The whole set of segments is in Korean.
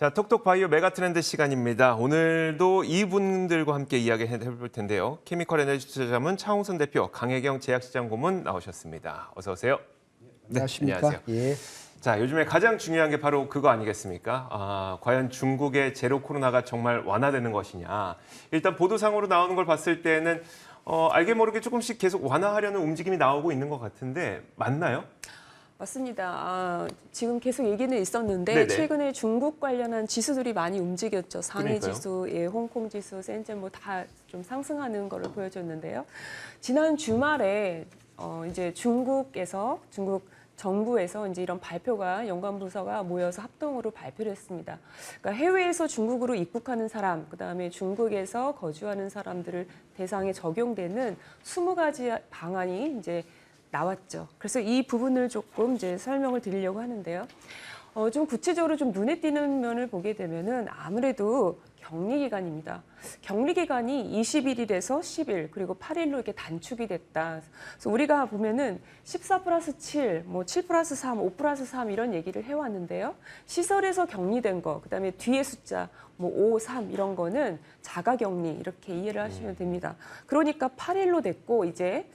자, 톡톡 바이오 메가 트렌드 시간입니다. 오늘도 이분들과 함께 이야기 해볼 텐데요. 케미컬 에너지 투자자문 차홍선 대표, 강혜경 제약시장 고문 나오셨습니다. 어서 오세요. 안녕하십니까? 네, 안녕하세요. 예. 자, 요즘에 가장 중요한 게 바로 그거 아니겠습니까? 과연 중국의 제로 코로나가 정말 완화되는 것이냐. 일단 보도상으로 나오는 걸 봤을 때는 알게 모르게 조금씩 계속 완화하려는 움직임이 나오고 있는 것 같은데 맞나요? 맞습니다. 지금 계속 얘기는 있었는데 네네. 최근에 중국 관련한 지수들이 많이 움직였죠. 상해 그러니까요. 지수, 홍콩 지수, 센젠 뭐 다 좀 상승하는 거를 보여줬는데요. 지난 주말에 이제 중국 정부에서 이제 이런 발표가 연관 부서가 모여서 합동으로 발표를 했습니다. 그러니까 해외에서 중국으로 입국하는 사람, 그다음에 중국에서 거주하는 사람들을 대상에 적용되는 20가지 방안이 이제 나왔죠. 그래서 이 부분을 조금 이제 설명을 드리려고 하는데요. 좀 구체적으로 좀 눈에 띄는 면을 보게 되면은 아무래도 격리 기간입니다. 격리 기간이 21일에서 10일 그리고 8일로 이렇게 단축이 됐다. 그래서 우리가 보면은 14+7, 뭐 7+3, 5+3 이런 얘기를 해왔는데요. 시설에서 격리된 거, 그다음에 뒤에 숫자 뭐 5, 3 이런 거는 자가격리 이렇게 이해를 하시면 됩니다. 그러니까 8일로 됐고 이제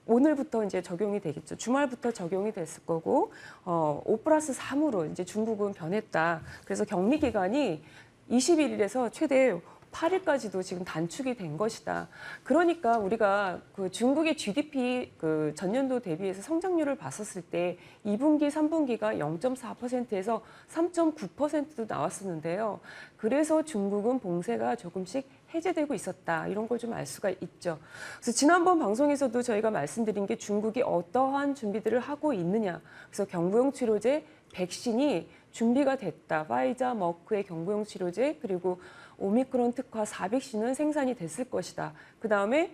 오늘부터 이제 적용이 되겠죠. 주말부터 적용이 됐을 거고 5+3으로 이제 중국은 변했다. 그래서 격리 기간이 21일에서 최대 8일까지도 지금 단축이 된 것이다. 그러니까 우리가 그 중국의 GDP 그 전년도 대비해서 성장률을 봤었을 때 2분기, 3분기가 0.4%에서 3.9%도 나왔었는데요. 그래서 중국은 봉쇄가 조금씩 해제되고 있었다. 이런 걸 좀 알 수가 있죠. 그래서 지난번 방송에서도 저희가 말씀드린 게 중국이 어떠한 준비들을 하고 있느냐. 그래서 경부용 치료제, 백신이 준비가 됐다. 파이자, 머크의 경부용 치료제 그리고 오미크론 특화 4백신은 생산이 됐을 것이다. 그다음에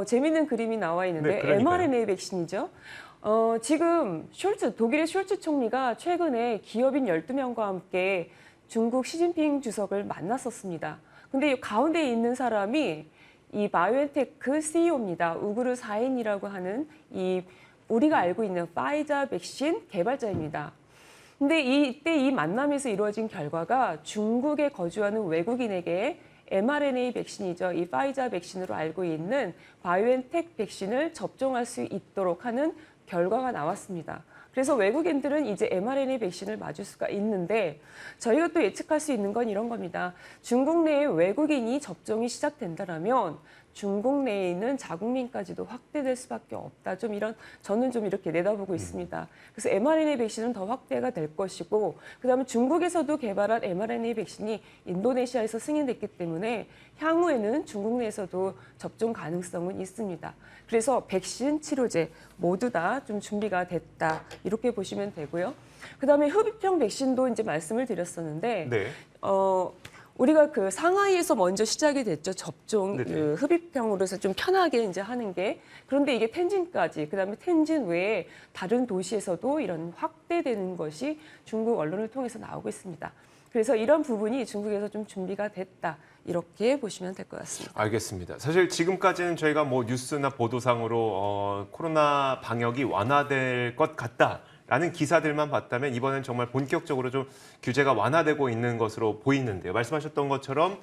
재미있는 그림이 나와 있는데 네, mRNA 백신이죠. 지금 독일의 숄츠 총리가 최근에 기업인 12명과 함께 중국 시진핑 주석을 만났었습니다. 근데 이 가운데 있는 사람이 이 바이오엔테크 CEO입니다. 우그르 사인이라고 하는 우리가 알고 있는 파이자 백신 개발자입니다. 근데 이때 이 만남에서 이루어진 결과가 중국에 거주하는 외국인에게 mRNA 백신이죠. 이 파이자 백신으로 알고 있는 바이오엔텍 백신을 접종할 수 있도록 하는 결과가 나왔습니다. 그래서 외국인들은 이제 mRNA 백신을 맞을 수가 있는데 저희가 또 예측할 수 있는 건 이런 겁니다. 중국 내에 외국인이 접종이 시작된다면 중국 내에 있는 자국민까지도 확대될 수밖에 없다. 저는 좀 이렇게 내다보고 있습니다. 그래서 mRNA 백신은 더 확대가 될 것이고, 그다음에 중국에서도 개발한 mRNA 백신이 인도네시아에서 승인됐기 때문에 향후에는 중국 내에서도 접종 가능성은 있습니다. 그래서 백신, 치료제 모두 다 좀 준비가 됐다. 이렇게 보시면 되고요. 그다음에 흡입형 백신도 이제 말씀을 드렸었는데, 네. 우리가 그 상하이에서 먼저 시작이 됐죠. 접종 네네. 흡입형으로 해서 좀 편하게 이제 하는 게. 그런데 이게 텐진까지, 그다음에 텐진 외에 다른 도시에서도 이런 확대되는 것이 중국 언론을 통해서 나오고 있습니다. 그래서 이런 부분이 중국에서 좀 준비가 됐다. 이렇게 보시면 될 것 같습니다. 알겠습니다. 사실 지금까지는 저희가 뭐 뉴스나 보도상으로 코로나 방역이 완화될 것 같다라는 기사들만 봤다면 이번엔 정말 본격적으로 좀 규제가 완화되고 있는 것으로 보이는데요. 말씀하셨던 것처럼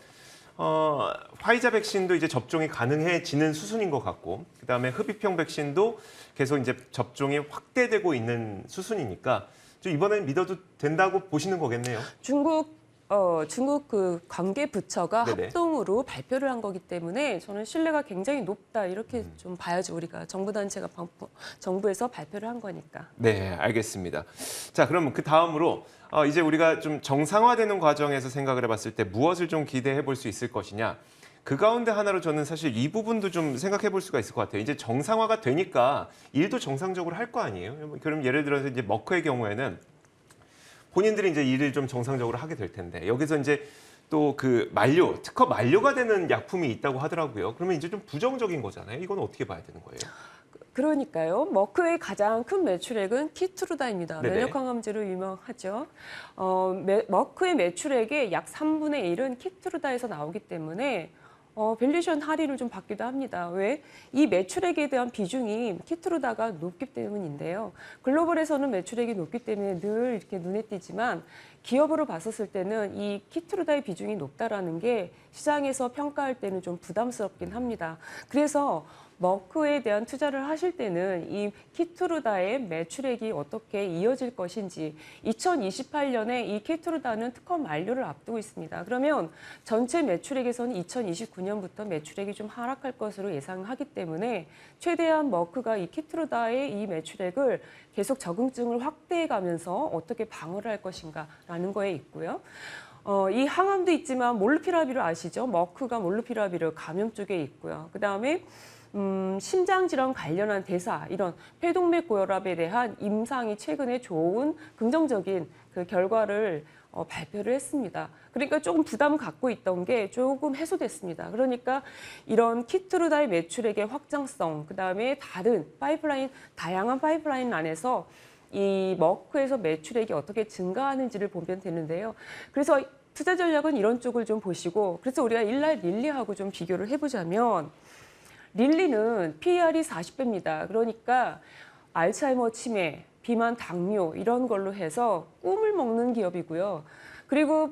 화이자 백신도 이제 접종이 가능해지는 수순인 것 같고, 그다음에 흡입형 백신도 계속 이제 접종이 확대되고 있는 수순이니까 좀 이번엔 믿어도 된다고 보시는 거겠네요. 중국 그 관계 부처가 네네. 합동으로 발표를 한 거기 때문에 저는 신뢰가 굉장히 높다 이렇게 좀 봐야죠. 우리가 정부 단체가 정부에서 발표를 한 거니까. 네, 알겠습니다. 자, 그럼 그 다음으로 이제 우리가 좀 정상화되는 과정에서 생각을 해봤을 때 무엇을 좀 기대해 볼 수 있을 것이냐. 그 가운데 하나로 저는 사실 이 부분도 좀 생각해 볼 수가 있을 것 같아요. 이제 정상화가 되니까 일도 정상적으로 할 거 아니에요. 그럼 예를 들어서 이제 머크의 경우에는 본인들이 이제 일을 좀 정상적으로 하게 될 텐데 여기서 이제 또 그 특허 만료가 되는 약품이 있다고 하더라고요. 그러면 이제 좀 부정적인 거잖아요. 이건 어떻게 봐야 되는 거예요? 그러니까요. 머크의 가장 큰 매출액은 키트루다입니다. 네네. 면역 항암제로 유명하죠. 머크의 매출액의 약 3분의 1은 키트루다에서 나오기 때문에 밸류에이션 할인을 좀 받기도 합니다. 왜? 이 매출액에 대한 비중이 키트루다가 높기 때문인데요. 글로벌에서는 매출액이 높기 때문에 늘 이렇게 눈에 띄지만 기업으로 봤었을 때는 이 키트루다의 비중이 높다라는 게 시장에서 평가할 때는 좀 부담스럽긴 합니다. 그래서 머크에 대한 투자를 하실 때는 이 키트루다의 매출액이 어떻게 이어질 것인지 2028년에 이 키트루다는 특허 만료를 앞두고 있습니다. 그러면 전체 매출액에서는 2029년부터 매출액이 좀 하락할 것으로 예상하기 때문에 최대한 머크가 이 키트루다의 이 매출액을 계속 적응증을 확대해 가면서 어떻게 방어를 할 것인가라는 거에 있고요. 이 항암도 있지만 몰루피라비르 아시죠? 머크가 몰루피라비르 감염 쪽에 있고요. 그다음에 심장질환 관련한 대사, 이런 폐동맥 고혈압에 대한 임상이 최근에 좋은 긍정적인 그 결과를 발표를 했습니다. 그러니까 조금 부담 갖고 있던 게 조금 해소됐습니다. 그러니까 이런 키트루다의 매출액의 확장성, 그다음에 다른 파이프라인, 다양한 파이프라인 안에서 이 머크에서 매출액이 어떻게 증가하는지를 보면 되는데요. 그래서 투자 전략은 이런 쪽을 좀 보시고, 그래서 우리가 일날 릴리하고 좀 비교를 해보자면 릴리는 PER이 40배입니다. 그러니까 알츠하이머 치매, 비만, 당뇨 이런 걸로 해서 꿈을 먹는 기업이고요. 그리고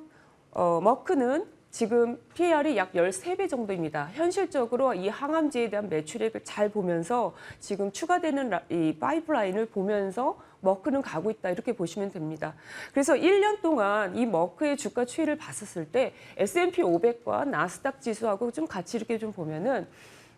머크는 지금 PER이 약 13배 정도입니다. 현실적으로 이 항암제에 대한 매출액을 잘 보면서 지금 추가되는 이 파이프라인을 보면서 머크는 가고 있다, 이렇게 보시면 됩니다. 그래서 1년 동안 이 머크의 주가 추이를 봤었을 때 S&P 500과 나스닥 지수하고 좀 같이 이렇게 좀 보면은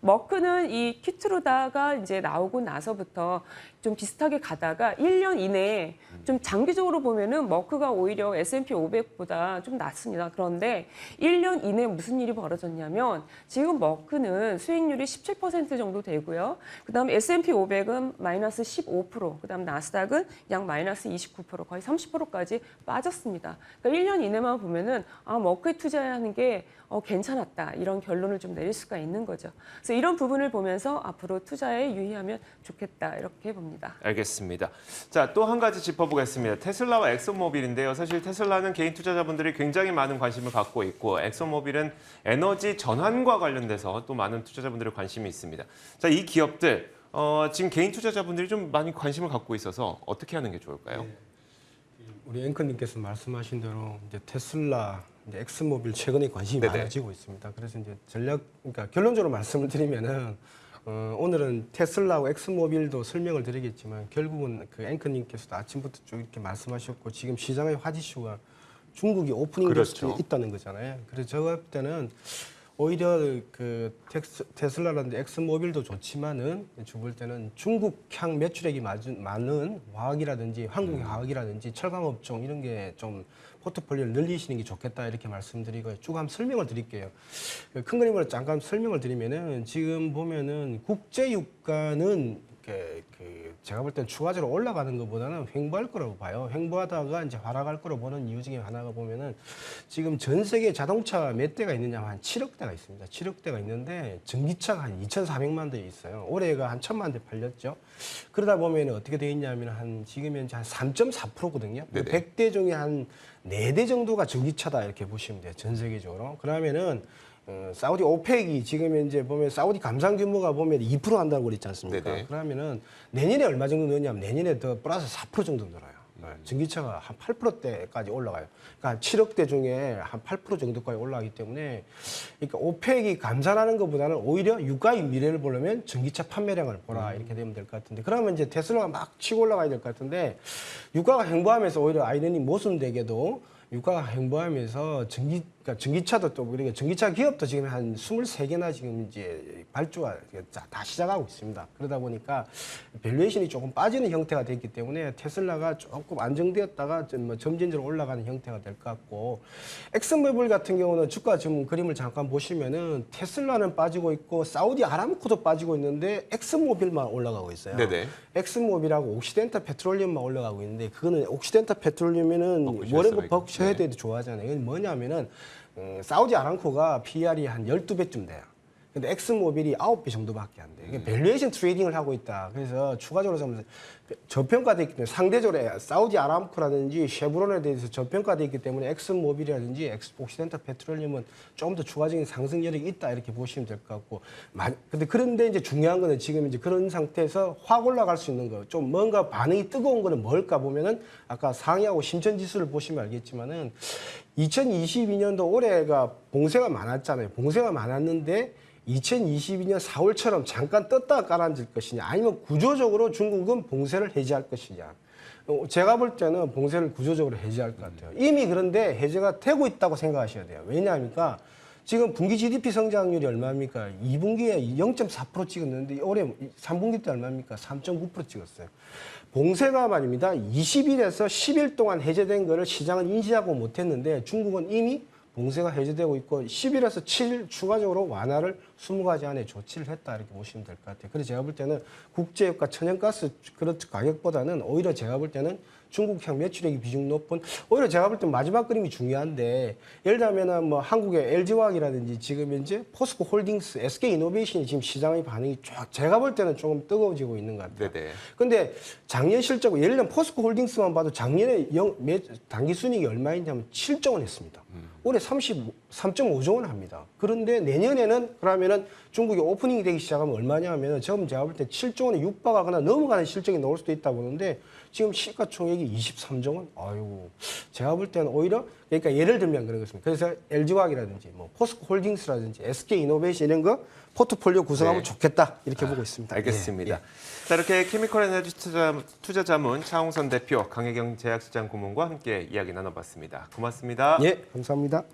머크는 이 키트루다가 이제 나오고 나서부터 좀 비슷하게 가다가 1년 이내에 좀 장기적으로 보면은 머크가 오히려 S&P 500보다 좀 낮습니다. 그런데 1년 이내에 무슨 일이 벌어졌냐면 지금 머크는 수익률이 17% 정도 되고요. 그다음 S&P 500은 마이너스 15%, 그다음 나스닥은 약 마이너스 29%, 거의 30%까지 빠졌습니다. 그러니까 1년 이내만 보면은 머크에 투자하는 게 괜찮았다, 이런 결론을 좀 내릴 수가 있는 거죠. 그래서 이런 부분을 보면서 앞으로 투자에 유의하면 좋겠다, 이렇게 봅니다. 알겠습니다. 자, 또 한 가지 짚어보겠습니다. 테슬라와 엑소모빌인데요. 사실 테슬라는 개인 투자자분들이 굉장히 많은 관심을 갖고 있고, 엑소모빌은 에너지 전환과 관련돼서 또 많은 투자자분들의 관심이 있습니다. 자, 이 기업들 지금 개인 투자자분들이 좀 많이 관심을 갖고 있어서 어떻게 하는 게 좋을까요? 네. 우리 앵커님께서 말씀하신 대로 이제 테슬라, 이제 엑스모빌 최근에 관심이 네네. 많아지고 있습니다. 그래서 이제 그러니까 결론적으로 말씀을 드리면은 오늘은 테슬라하고 엑스모빌도 설명을 드리겠지만 결국은 그 앵커님께서도 아침부터 쭉 이렇게 말씀하셨고 지금 시장의 화 이슈가 중국이 오프닝 될 수도 그렇죠. 있다는 거잖아요. 그래서 제가 볼 때는 오히려 그 테슬라라든지 엑스모빌도 좋지만은 제가 볼 때는 중국향 매출액이 많은 화학이라든지 한국화학이라든지 철강업종 이런 게 좀 포트폴리오를 늘리시는 게 좋겠다, 이렇게 말씀드리고 쭉 한번 설명을 드릴게요. 큰 그림으로 잠깐 설명을 드리면은 지금 보면은 국제 유가는 제가 볼 때는 추가적으로 올라가는 것보다는 횡보할 거라고 봐요. 횡보하다가 이제 하락할 거로 보는 이유 중에 하나가 보면은 지금 전 세계 자동차 몇 대가 있느냐, 한 7억 대가 있습니다. 7억 대가 있는데 전기차가 한 2,400만 대 있어요. 올해가 한 1,000만 대 팔렸죠. 그러다 보면 어떻게 돼 있냐면 한 지금 현재 한 3.4%거든요. 100대 중에 한 4대 정도가 전기차다, 이렇게 보시면 돼요. 전 세계적으로. 그러면은 사우디 오펙이 지금 현재 보면 사우디 감산 규모가 보면 2% 한다고 그랬지 않습니까? 네네. 그러면은 내년에 얼마 정도 늘냐면 내년에 더 플러스 4% 정도 늘어요. 전기차가 한 8%대까지 올라가요. 그러니까 7억 대 중에 한 8% 정도까지 올라가기 때문에, 그러니까 오펙이 감산하는 것보다는 오히려 유가의 미래를 보려면 전기차 판매량을 보라, 이렇게 되면 될 것 같은데, 그러면 이제 테슬라가 막 치고 올라가야 될 것 같은데, 유가가 횡보하면서 오히려 아이러니 모순되게도 유가가 횡보하면서 그러니까 전기차도 또 우리가 전기차 기업도 지금 한 23개나 지금 이제 발주가 다 시작하고 있습니다. 그러다 보니까 밸류에이션이 조금 빠지는 형태가 됐기 때문에 테슬라가 조금 안정되었다가 뭐 점진적으로 올라가는 형태가 될 것 같고, 엑슨모빌 같은 경우는 주가 지금 그림을 잠깐 보시면은 테슬라는 빠지고 있고 사우디 아람코도 빠지고 있는데 엑슨모빌만 올라가고 있어요. 네네. 엑슨모빌하고 옥시덴타 페트롤리움만 올라가고 있는데, 그거는 옥시덴타 페트롤리움에는 워렌 버핏 헤드도 좋아하잖아요. 이건 뭐냐면은 사우디 아람코가 PER이 한 12배쯤 돼요. 근데 엑스모빌이 9배 정도밖에 안 돼. 이게 밸류에이션 트레이딩을 하고 있다. 그래서 추가적으로 좀 저평가돼 있기 때문에 상대적으로 사우디 아람코라든지 쉐브론에 대해서 저평가돼 있기 때문에 엑스모빌이라든지 옥시덴탈 페트롤리움은 조금 더 추가적인 상승 여력이 있다 이렇게 보시면 될 것 같고. 근데 그런데 이제 중요한 거는 지금 이제 그런 상태에서 확 올라갈 수 있는 거, 좀 뭔가 반응이 뜨거운 거는 뭘까 보면은 아까 상해하고 심천 지수를 보시면 알겠지만은 2022년도 올해가 봉쇄가 많았잖아요. 봉쇄가 많았는데 2022년 4월처럼 잠깐 떴다가 가라앉을 것이냐 아니면 구조적으로 중국은 봉쇄를 해제할 것이냐. 제가 볼 때는 봉쇄를 구조적으로 해제할 것 같아요. 이미 그런데 해제가 되고 있다고 생각하셔야 돼요. 왜냐하니까 지금 분기 GDP 성장률이 얼마입니까? 2분기에 0.4% 찍었는데 올해 3분기 때 얼마입니까? 3.9% 찍었어요. 봉쇄가 말입니다. 20일에서 10일 동안 해제된 거를 시장은 인지하고 못했는데 중국은 이미 봉쇄가 해제되고 있고 10일에서 7일 추가적으로 완화를 20가지 안에 조치를 했다 이렇게 보시면 될 것 같아요. 그래서 제가 볼 때는 국제유가 천연가스 그런 가격보다는 오히려 제가 볼 때는 중국향 매출액이 비중 높은 오히려 제가 볼 때 마지막 그림이 중요한데 예를 들면은 뭐 한국의 LG화학이라든지 지금 현재 포스코 홀딩스, SK 이노베이션이 지금 시장의 반응이 쫙 제가 볼 때는 조금 뜨거워지고 있는 것 같아요. 네네. 근데 작년 실적 예를 들면 포스코 홀딩스만 봐도 작년에 당기 순이익이 얼마였냐면 7조 원 했습니다. 올해 3.5조 원 합니다. 그런데 내년에는 그러면은 중국이 오프닝이 되기 시작하면 얼마냐 하면은 지금 제가 볼 때 7조 원에 육박하거나 넘어가는 실적이 나올 수도 있다 보는데 지금 시가총액이 23조 원? 아이고, 제가 볼 때는 오히려, 그러니까 예를 들면 그런 것입니다. 그래서 LG화학이라든지, 뭐, 포스코 홀딩스라든지, SK 이노베이션 이런 거 포트폴리오 구성하면 네. 좋겠다. 이렇게 보고 있습니다. 알겠습니다. 예, 예. 자, 이렇게 케미컬 에너지 투자자문 차홍선 대표, 강혜경 제약시장 고문과 함께 이야기 나눠봤습니다. 고맙습니다. 예, 감사합니다.